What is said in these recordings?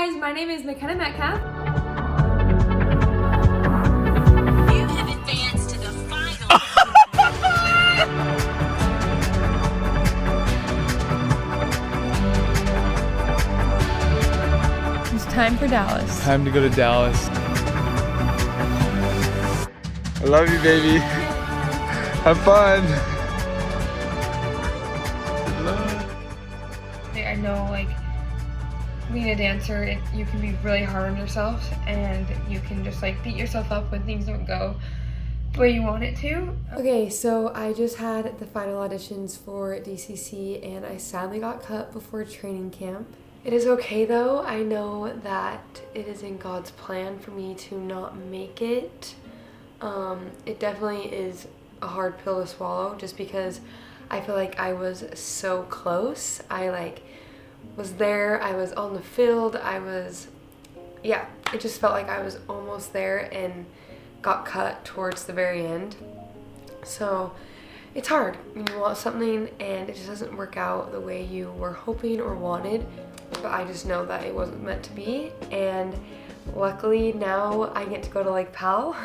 guys, my name is McKenna Metcalf. You have advanced to the final. It's time for Dallas. Time to go to Dallas. I love you, baby. Have fun. I know, like, being a dancer, you can be really hard on yourself, and you can just like beat yourself up when things don't go the way you want it to. Okay, so I just had the final auditions for DCC, and I sadly got cut before training camp. It is okay though. I know that it is in God's plan for me to not make it. It definitely is a hard pill to swallow, just because I feel like I was so close. I was there, I was on the field, it just felt like I was almost there and got cut towards the very end. So it's hard. You want something and it just doesn't work out the way you were hoping or wanted, but I just know that it wasn't meant to be. And luckily now I get to go to Lake Powell.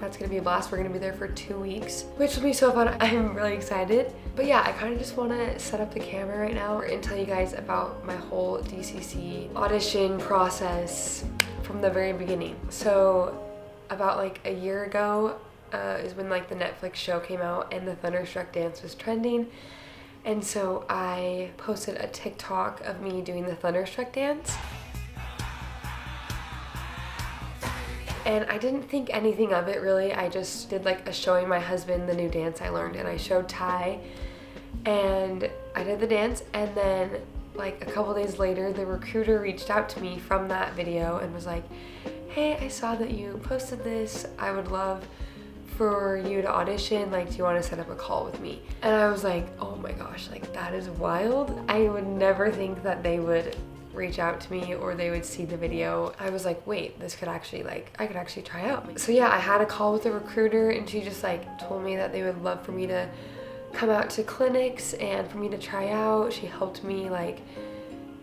That's gonna be a blast. We're gonna be there for 2 weeks, which will be so fun. I'm really excited. But yeah, I kind of just want to set up the camera right now and tell you guys about my whole DCC audition process from the very beginning. So about like a year ago is when like the Netflix show came out and the Thunderstruck dance was trending. And so I posted a TikTok of me doing the Thunderstruck dance. And I didn't think anything of it really. I just did like a showing my husband the new dance I learned, and I showed Ty and I did the dance. And then like a couple days later, the recruiter reached out to me from that video and was like, hey, I saw that you posted this. I would love for you to audition. Like, do you want to set up a call with me? And I was like, oh my gosh, like that is wild. I would never think that they would reach out to me or they would see the video. I was like, wait, this could actually, like, I could actually try out. So yeah, I had a call with the recruiter and she just like told me that they would love for me to come out to clinics and for me to try out. She helped me like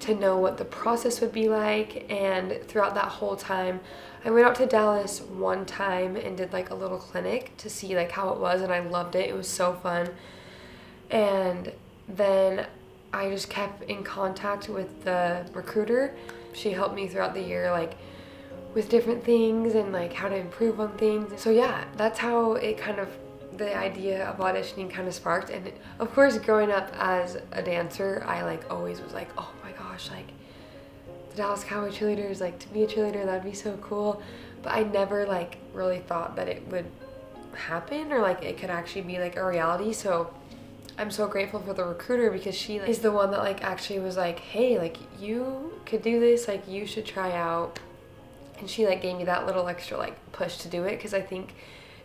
to know what the process would be like. And throughout that whole time, I went out to Dallas one time and did like a little clinic to see like how it was, and I loved it. It was so fun. And then I just kept in contact with the recruiter. She helped me throughout the year, like with different things and like how to improve on things. So yeah, that's how it kind of, the idea of auditioning kind of sparked. And of course, growing up as a dancer, I like always was like, oh my gosh, like the Dallas Cowboys Cheerleaders, like to be a cheerleader, that'd be so cool. But I never like really thought that it would happen or like it could actually be like a reality. So I'm so grateful for the recruiter because she is the one that like actually was like, hey, like you could do this, like you should try out. And she like gave me that little extra like push to do it, because I think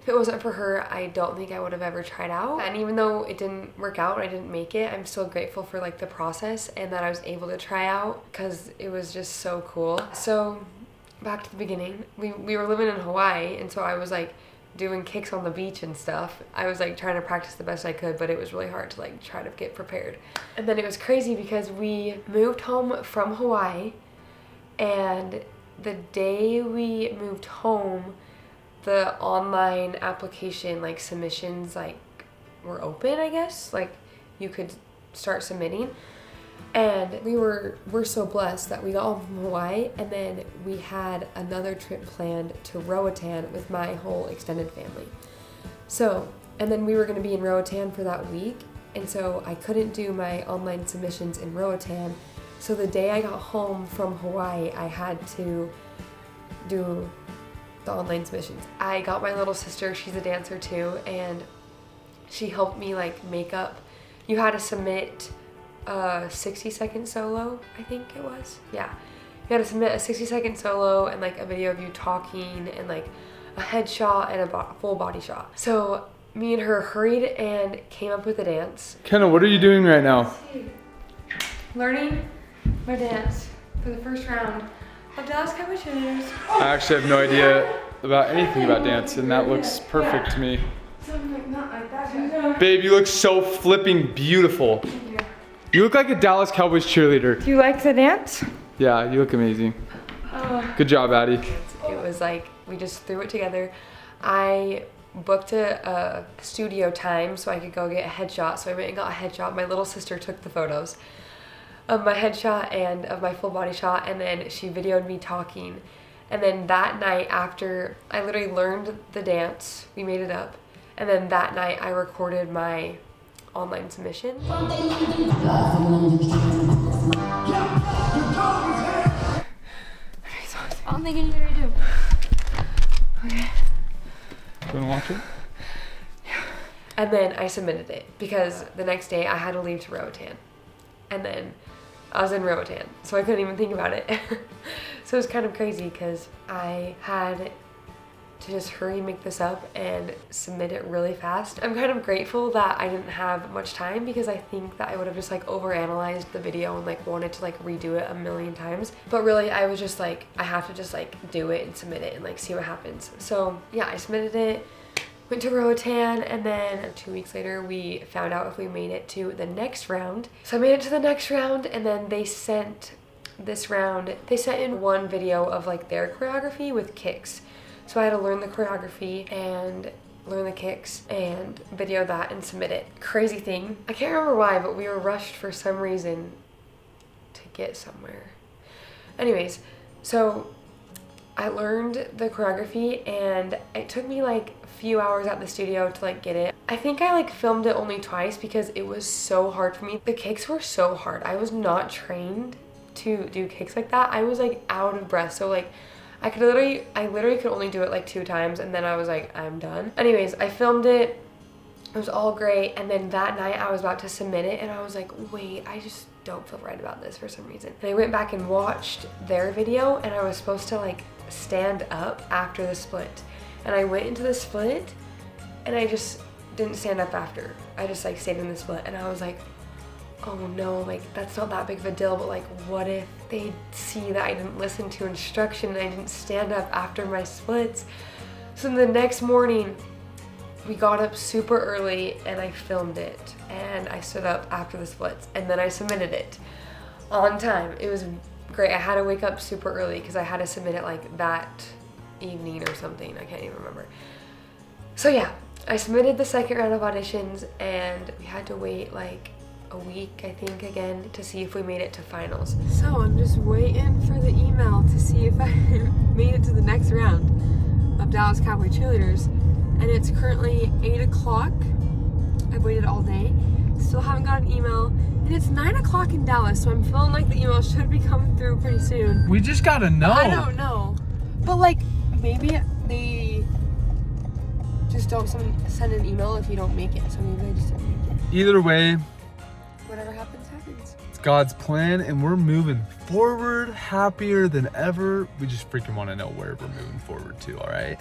if it wasn't for her, I don't think I would have ever tried out. And even though it didn't work out, I didn't make it, I'm still grateful for like the process and that I was able to try out, because it was just so cool. So back to the beginning, we were living in Hawaii, and so I was like doing kicks on the beach and stuff. I was like trying to practice the best I could, but it was really hard to like try to get prepared. And then it was crazy because we moved home from Hawaii, and the day we moved home, the online application like submissions like were open, I guess. Like you could start submitting. And we're so blessed that we got home from Hawaii, and then we had another trip planned to Roatan with my whole extended family. So, and then we were going to be in Roatan for that week, and so I couldn't do my online submissions in Roatan. So the day I got home from Hawaii, I had to do the online submissions. I got my little sister, she's a dancer too, and she helped me like make up. You had to submit a 60-second solo, I think it was. Yeah, you had to submit a 60-second solo and like a video of you talking and like a headshot and a full body shot. So me and her hurried and came up with a dance. Kenna, what are you doing right now? Learning my dance for the first round of Dallas Cowboys Cheerleaders. I actually have no idea about anything about dance, and that looks perfect to me. Something like not like that. Babe, you look so flipping beautiful. You look like a Dallas Cowboys cheerleader. Do you like the dance? Yeah, you look amazing. Good job, Addie. It was like, we just threw it together. I booked a studio time so I could go get a headshot. So I went and got a headshot. My little sister took the photos of my headshot and of my full body shot, and then she videoed me talking. And then that night after, I literally learned the dance, we made it up. And then that night I recorded my online submission. I'm thinking you're gonna do. Okay. You wanna watch it? Yeah. And then I submitted it because the next day I had to leave to Roatan. And then I was in Roatan, so I couldn't even think about it. So it was kind of crazy because I had to just hurry make this up and submit it really fast. I'm kind of grateful that I didn't have much time because I think that I would have just like overanalyzed the video and like wanted to like redo it a million times. But really I was just like, I have to just like do it and submit it and like see what happens. So yeah, I submitted it, went to Roatan, and then 2 weeks later we found out if we made it to the next round. So I made it to the next round, and then they sent this round, they sent in one video of like their choreography with kicks. So I had to learn the choreography and learn the kicks and video that and submit it. Crazy thing, I can't remember why, but we were rushed for some reason to get somewhere. Anyways, so I learned the choreography and it took me like a few hours at the studio to like get it. I think I like filmed it only twice because it was so hard for me. The kicks were so hard. I was not trained to do kicks like that. I was like out of breath. So like I literally could only do it like 2 times, and then I was like, I'm done. Anyways, I filmed it. It was all great. And then that night I was about to submit it and I was like, wait, I just don't feel right about this for some reason. And I went back and watched their video, and I was supposed to like stand up after the split. And I went into the split and I just didn't stand up after. I just like stayed in the split, and I was like, oh no, like that's not that big of a deal, but like what if they see that I didn't listen to instruction and I didn't stand up after my splits? So the next morning we got up super early and I filmed it, and I stood up after the splits, and then I submitted it on time. It was great. I had to wake up super early because I had to submit it like that evening or something. I can't even remember. So yeah, I submitted the second round of auditions, and we had to wait like a week, I think, again to see if we made it to finals. So I'm just waiting for the email to see if I made it to the next round of Dallas Cowboys Cheerleaders, and it's currently 8 o'clock. I've waited all day, still haven't got an email, and it's 9 o'clock in Dallas, so I'm feeling like the email should be coming through pretty soon. We just gotta know. I don't know, but like maybe they just don't send an email if you don't make it, so maybe I just didn't make it. Either way, Whatever happens, happens. it's God's plan, and we're moving forward happier than ever. We just freaking want to know where we're moving forward to, all right?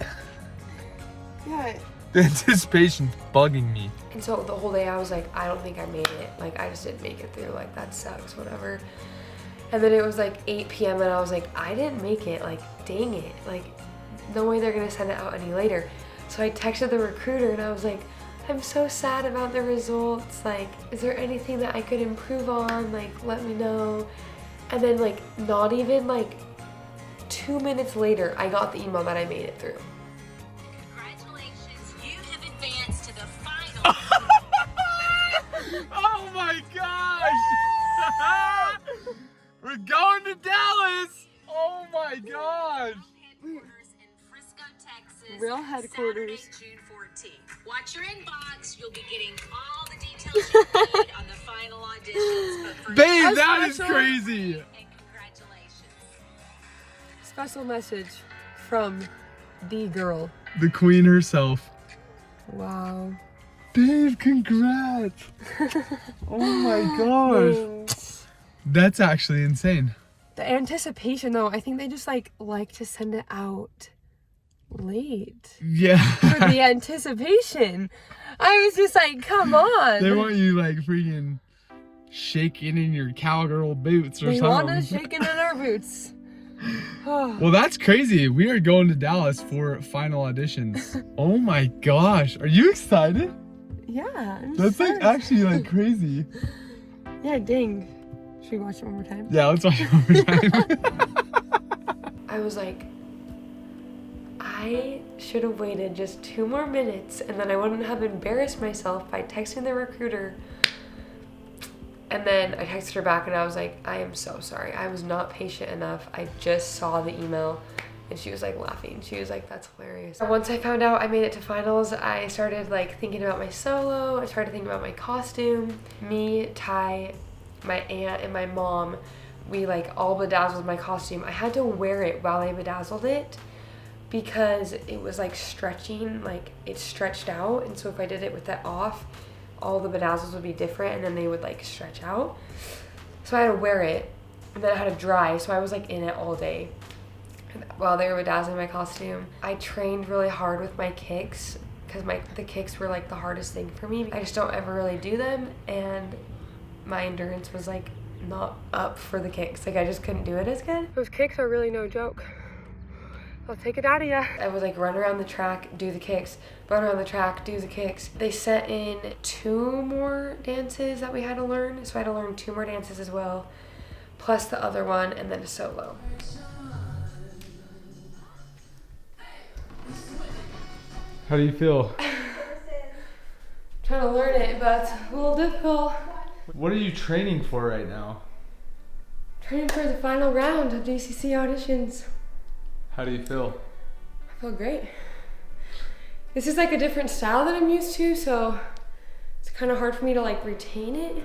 Yeah. The anticipation's bugging me. And so the whole day I was like, I don't think I made it. Like, I just didn't make it through. Like, that sucks, whatever. And then it was like 8 p.m. and I was like, I didn't make it. Like, dang it. Like, no way they're gonna send it out any later. So I texted the recruiter and I was like, I'm so sad about the results. Like, is there anything that I could improve on? Like, let me know. And then like, not even like 2 minutes later, I got the email that I made it through. Congratulations, you have advanced to the final. Oh my gosh! We're going to Dallas! Oh my gosh! Headquarters in Frisco, Texas. Real headquarters. Saturday, June 14th. Watch your inbox. You'll be getting all the details you need on the final auditions. But for Babe, now, that is crazy! and congratulations. Special message from the girl. The queen herself. Wow. Babe, congrats! Oh my gosh. Thanks. That's actually insane. The anticipation though, I think they just like to send it out late. Yeah. For the anticipation. I was just like, come on. They want you like freaking shaking in your cowgirl boots or They something. want us shaking in our boots. Well, that's crazy. We are going to Dallas for final auditions. Oh my gosh. Are you excited? Yeah. I'm That's like stoked. actually like crazy. Yeah, dang. Should we watch it one more time? Yeah, let's watch it one more time. I was like, I should have waited just 2 more minutes and then I wouldn't have embarrassed myself by texting the recruiter. And then I texted her back and I was like, I am so sorry. I was not patient enough. I just saw the email. And she was like laughing. She was like, that's hilarious. Once I found out I made it to finals, I started like thinking about my solo. I started thinking about my costume. Me, Ty, my aunt, and my mom, we like all bedazzled my costume. I had to wear it while I bedazzled it because it was like stretching, like it stretched out. And so if I did it with that off, all the bedazzles would be different and then they would like stretch out. So I had to wear it and then I had to dry. So I was like in it all day while they were bedazzling my costume. I trained really hard with my kicks because the kicks were like the hardest thing for me. I just don't ever really do them and my endurance was like not up for the kicks. Like I just couldn't do it as good. Those kicks are really no joke. I'll take it out of ya. I would like run around the track, do the kicks, run around the track, do the kicks. They sent in 2 more dances that we had to learn. So I had to learn 2 more dances as well, plus the other one and then a solo. How do you feel? Trying to learn it, but it's a little difficult. What are you training for right now? Training for the final round of DCC auditions. How do you feel? I feel great. This is like a different style that I'm used to, so it's kind of hard for me to like retain it.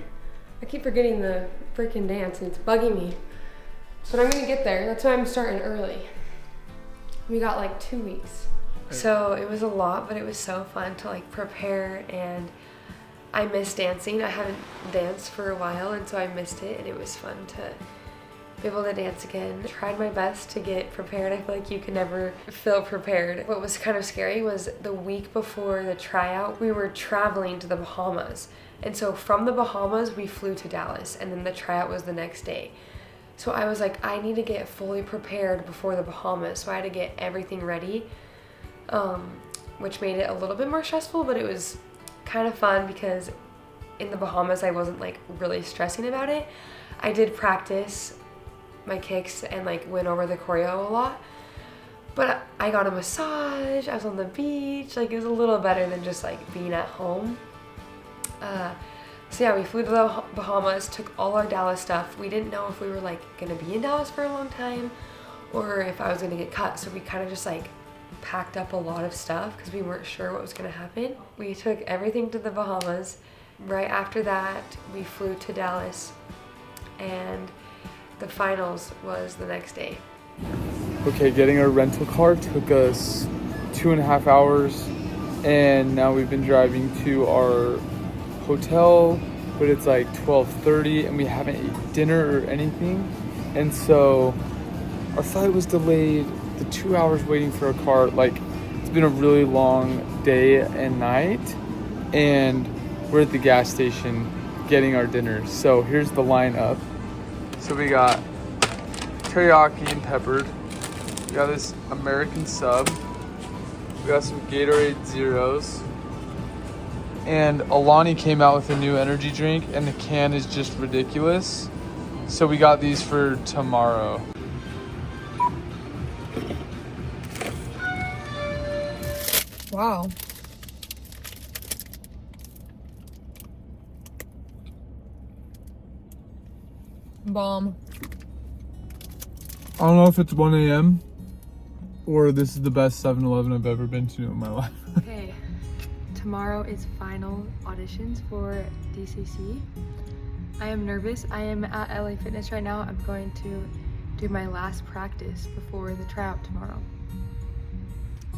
I keep forgetting the freaking dance and it's bugging me. But I'm gonna get there. That's why I'm starting early. We got like 2 weeks. So it was a lot, but it was so fun to like prepare, and I miss dancing. I haven't danced for a while and so I missed it, and it was fun to be able to dance again. I tried my best to get prepared. I feel like you can never feel prepared. What was kind of scary was the week before the tryout, we were traveling to the Bahamas. And so from the Bahamas, we flew to Dallas, and then the tryout was the next day. So I was like, I need to get fully prepared before the Bahamas. So I had to get everything ready, which made it a little bit more stressful, but it was kind of fun because in the Bahamas, I wasn't like really stressing about it. I did practice my kicks and like went over the choreo a lot, but I got a massage, I was on the beach, like it was a little better than just like being at home. So yeah, we flew to the Bahamas, took all our Dallas stuff. We didn't know if we were like gonna be in Dallas for a long time or if I was gonna get cut, so we kind of just like packed up a lot of stuff because we weren't sure what was gonna happen. We took everything to the Bahamas. Right after that, we flew to Dallas, and the finals was the next day. Okay, getting our rental car took us 2.5 hours, and now we've been driving to our hotel, but it's like 12:30 and we haven't eaten dinner or anything. And so our flight was delayed, the 2 hours waiting for a car, like it's been a really long day and night, and we're at the gas station getting our dinner. So here's the lineup. So we got teriyaki and peppered. We got this American sub. We got some Gatorade Zeros. And Alani came out with a new energy drink, and the can is just ridiculous. So we got these for tomorrow. Wow. Bomb. I don't know if it's 1 a.m. or this is the best 7-Eleven I've ever been to in my life. Okay, tomorrow is final auditions for DCC. I am nervous. I am at LA Fitness right now. I'm going to do my last practice before the tryout tomorrow.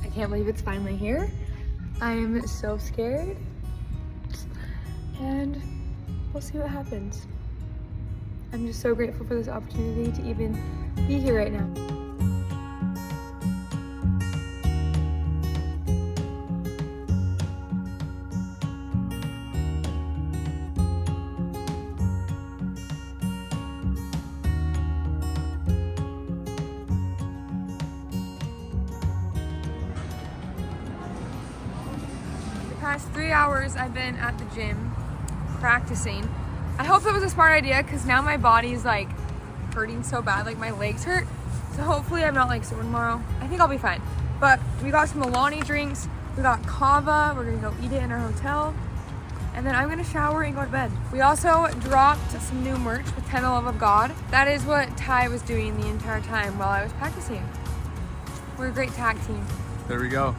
I can't believe it's finally here. I am so scared, and we'll see what happens. I'm just so grateful for this opportunity to even be here right now. The past 3 hours I've been at the gym practicing I hope that was a smart idea because now my body's like hurting so bad, like my legs hurt. So hopefully I'm not like sore tomorrow. I think I'll be fine. But we got some Alani drinks. We got kava. We're gonna go eat it in our hotel. And then I'm gonna shower and go to bed. We also dropped some new merch with 10 the Love of God. That is what Ty was doing the entire time while I was practicing. We're a great tag team. There we go.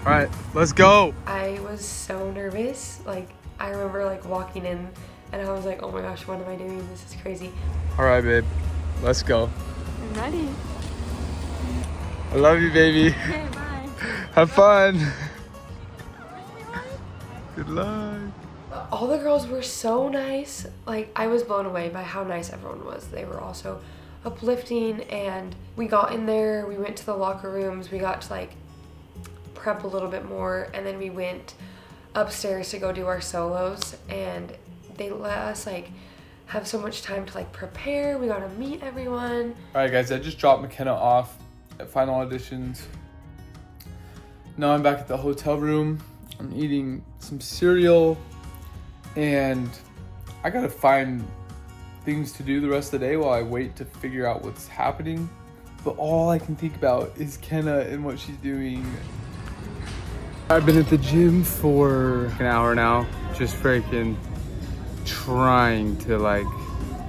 All right, let's go. I was so nervous. Like, I remember like walking in and I was like, oh my gosh, what am I doing? This is crazy. All right, babe, let's go. I'm ready. I love you, baby. Okay, bye. Have fun. Good luck. All the girls were so nice. Like, I was blown away by how nice everyone was. They were also uplifting, and we got in there, we went to the locker rooms, we got to like prep a little bit more, and then we went upstairs to go do our solos, and they let us like have so much time to like prepare. We got to meet everyone. All right, guys, I just dropped McKenna off at final auditions. Now I'm back at the hotel room. I'm eating some cereal, and I gotta find things to do the rest of the day while I wait to figure out what's happening. But all I can think about is Kenna and what she's doing. I've been at the gym for an hour now, just freaking trying to like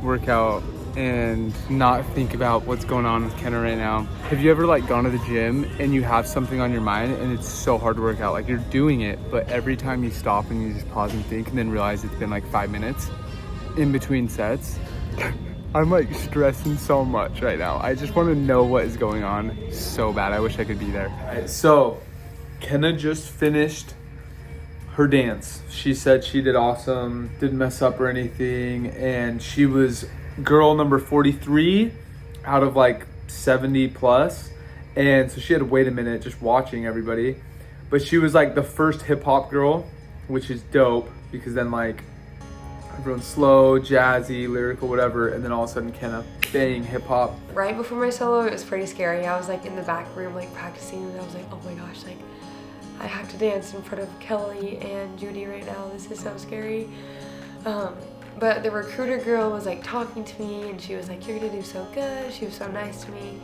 work out and not think about what's going on with Kenna right now. Have you ever like gone to the gym and you have something on your mind and it's so hard to work out? Like, you're doing it, but every time you stop and you just pause and think and then realize it's been like 5 minutes in between sets. I'm like stressing so much right now. I just want to know what is going on so bad. I wish I could be there. All right, so Kenna just finished her dance. She said she did awesome, didn't mess up or anything, and she was girl number 43 out of like 70 plus. And so she had to wait a minute just watching everybody, but she was like the first hip-hop girl, which is dope because then like everyone's slow, jazzy, lyrical, whatever, and then all of a sudden Kenna bang hip-hop. Right before my solo, it was pretty scary. I was like in the back room like practicing, and I was like, oh my gosh, like I have to dance in front of Kelly and Judy right now. This is so scary. But the recruiter girl was like talking to me, and she was like, you're gonna do so good. She was so nice to me,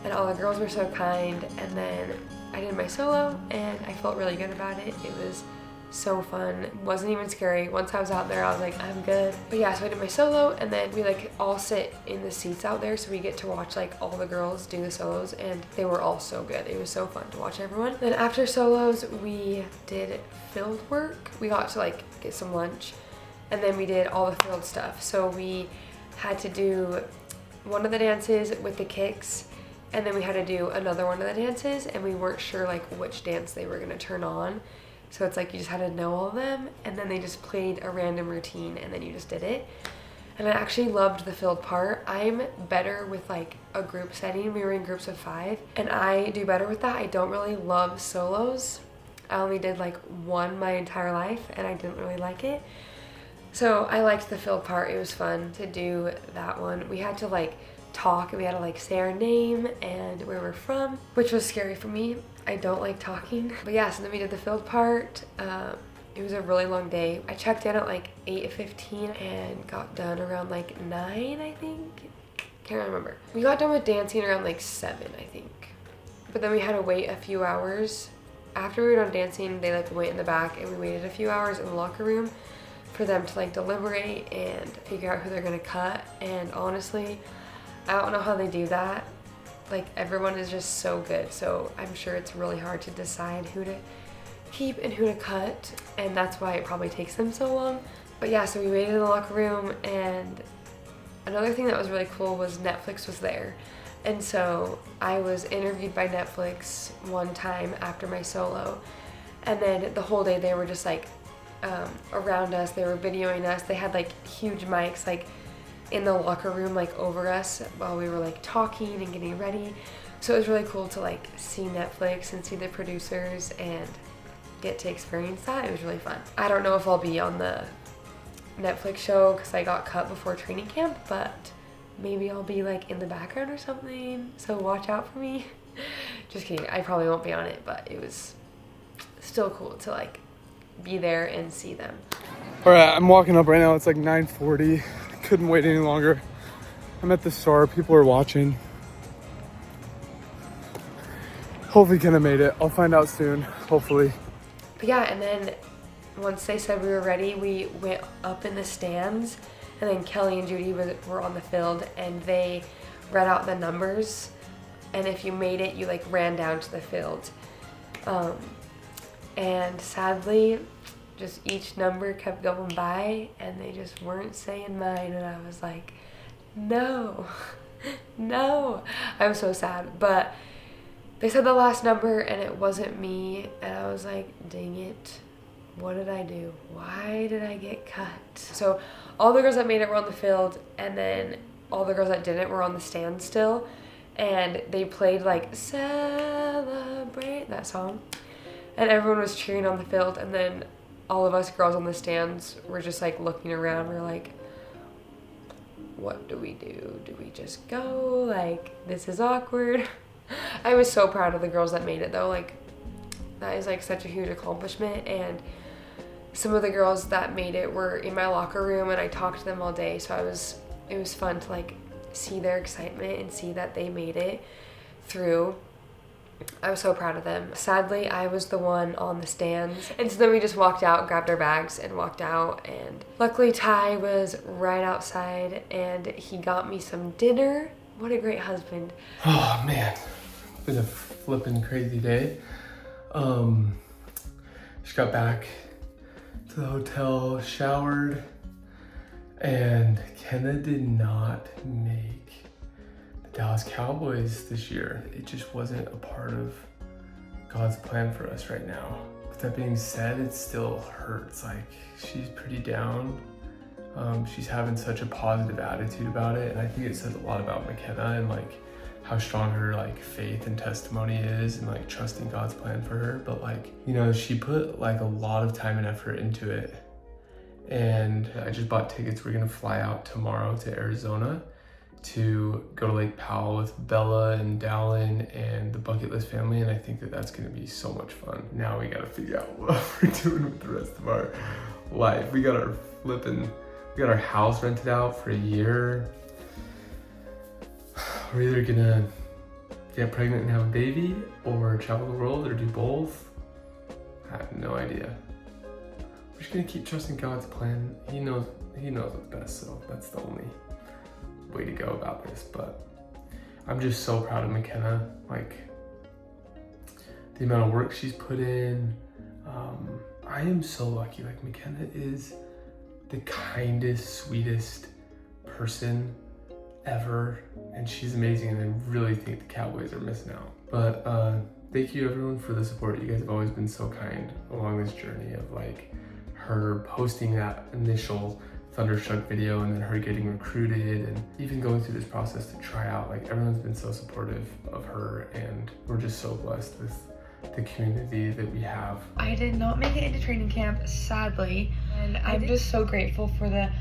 and all the girls were so kind. And then I did my solo, and I felt really good about it. It was so fun. It wasn't even scary. Once I was out there, I was like, I'm good. But yeah, so I did my solo, and then we like all sit in the seats out there, so we get to watch like all the girls do the solos, and they were all so good. It was so fun to watch everyone. Then after solos, we did field work. We got to like get some lunch, and then we did all the field stuff. So we had to do one of the dances with the kicks, and then we had to do another one of the dances, and we weren't sure like which dance they were gonna turn on. So it's like you just had to know all of them, and then they just played a random routine, and then you just did it. And I actually loved the field part. I'm better with like a group setting. We were in groups of 5, and I do better with that. I don't really love solos. I only did like one my entire life, and I didn't really like it. So I liked the field part. It was fun to do that one. We had to like talk, and we had to like say our name and where we're from, which was scary for me. I don't like talking. But yeah, so then we did the field part. It was a really long day. I checked in at like 8:15 and got done around like 9, I think. Can't remember. We got done with dancing around like 7, I think. But then we had to wait a few hours. After we were done dancing, they like went in the back, and we waited a few hours in the locker room for them to like deliberate and figure out who they're gonna cut. And honestly, I don't know how they do that. Like, everyone is just so good, so I'm sure it's really hard to decide who to keep and who to cut, and that's why it probably takes them so long. But yeah, so we waited in the locker room, and another thing that was really cool was Netflix was there. And so I was interviewed by Netflix one time after my solo, and then the whole day they were just like around us. They were videoing us. They had like huge mics like in the locker room like over us while we were like talking and getting ready. So it was really cool to like see Netflix and see the producers and get to experience that. It was really fun. I don't know if I'll be on the Netflix show because I got cut before training camp, but maybe I'll be like in the background or something, so watch out for me. Just kidding, I probably won't be on it, but it was still cool to like be there and see them. All right, I'm walking up right now. It's like 9:40. Couldn't wait any longer. I'm at the store. People are watching. Hopefully Kenna made it. I'll find out soon, hopefully. But yeah, and then once they said we were ready, we went up in the stands, and then Kelly and Judy were on the field, and they read out the numbers, and if you made it, you like ran down to the field. And sadly, just each number kept going by, and they just weren't saying mine, and I was like, no, no. I was so sad, but they said the last number, and it wasn't me, and I was like, dang it. What did I do? Why did I get cut? So all the girls that made it were on the field, and then all the girls that didn't were on the stand still, and they played like Celebrate, that song, and everyone was cheering on the field, and then all of us girls on the stands were just like looking around. We're like, what do we do? Do we just go? Like, this is awkward. I was so proud of the girls that made it though. Like, that is like such a huge accomplishment, and some of the girls that made it were in my locker room, and I talked to them all day, so it was fun to like see their excitement and see that they made it through. I was so proud of them. Sadly, I was the one on the stands, and so then we just walked out, grabbed our bags, and walked out, and luckily Ty was right outside, and he got me some dinner. What a great husband. Oh man, it's been a flippin' crazy day. Just got back to the hotel, showered, and Kenna did not make the Dallas Cowboys this year. It just wasn't a part of God's plan for us right now. With that being said, it still hurts. Like, she's pretty down. She's having such a positive attitude about it, and I think it says a lot about McKenna and like how strong her like faith and testimony is, and like trusting God's plan for her. But like, you know, she put like a lot of time and effort into it, and I just bought tickets. We're gonna fly out tomorrow to Arizona to go to Lake Powell with Bella and Dallin and the Bucket List family, and I think that that's gonna be so much fun. Now we gotta figure out what we're doing with the rest of our life. We got our house rented out for a year. We're either gonna get pregnant and have a baby, or travel the world, or do both. I have no idea. We're just gonna keep trusting God's plan. He knows what's best, so that's the only way to go about this. But I'm just so proud of McKenna, like the amount of work she's put in. I am so lucky. Like, McKenna is the kindest, sweetest person ever, and she's amazing, and I really think the Cowboys are missing out. But thank you everyone for the support. You guys have always been so kind along this journey of like her posting that initial Thunderstruck video, and then her getting recruited, and even going through this process to try out. Like, everyone's been so supportive of her, and we're just so blessed with the community that we have. I did not make it into training camp, sadly, and I'm just so grateful for the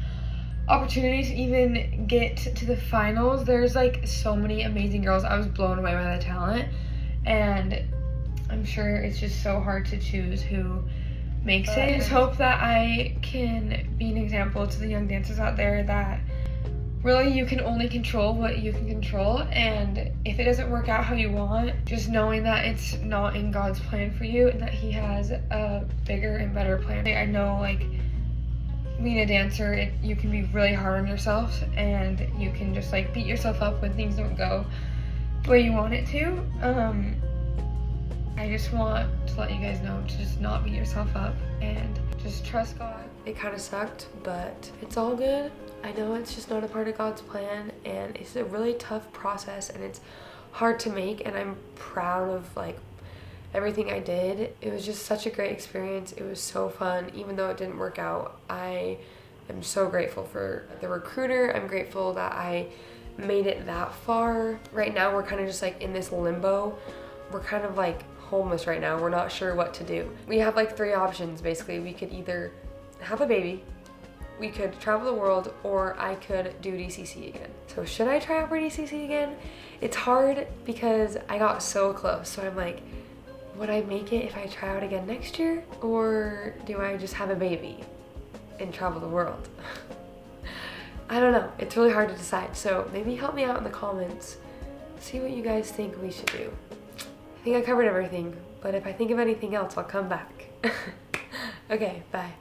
opportunity to even get to the finals. There's like so many amazing girls. I was blown away by the talent, and I'm sure it's just so hard to choose who makes it. I just hope that I can be an example to the young dancers out there that really you can only control what you can control, and if it doesn't work out how you want, just knowing that it's not in God's plan for you, and that He has a bigger and better plan. I know, like, being a dancer, you can be really hard on yourself, and you can just like beat yourself up when things don't go the way you want it to. I just want to let you guys know to just not beat yourself up and just trust God. It kind of sucked, but it's all good. I know it's just not a part of God's plan, and it's a really tough process, and it's hard to make, and I'm proud of like everything I did. It was just such a great experience. It was so fun. Even though it didn't work out, I am so grateful for the recruiter. I'm grateful that I made it that far. Right now we're kind of just like in this limbo. We're kind of like homeless right now. We're not sure what to do. We have like 3 options basically. We could either have a baby, we could travel the world, or I could do DCC again. So should I try out for DCC again? It's hard because I got so close. So I'm like, would I make it if I try out again next year? Or do I just have a baby? and travel the world? I don't know. It's really hard to decide. So maybe help me out in the comments. See what you guys think we should do. I think I covered everything, but if I think of anything else, I'll come back. Okay, bye.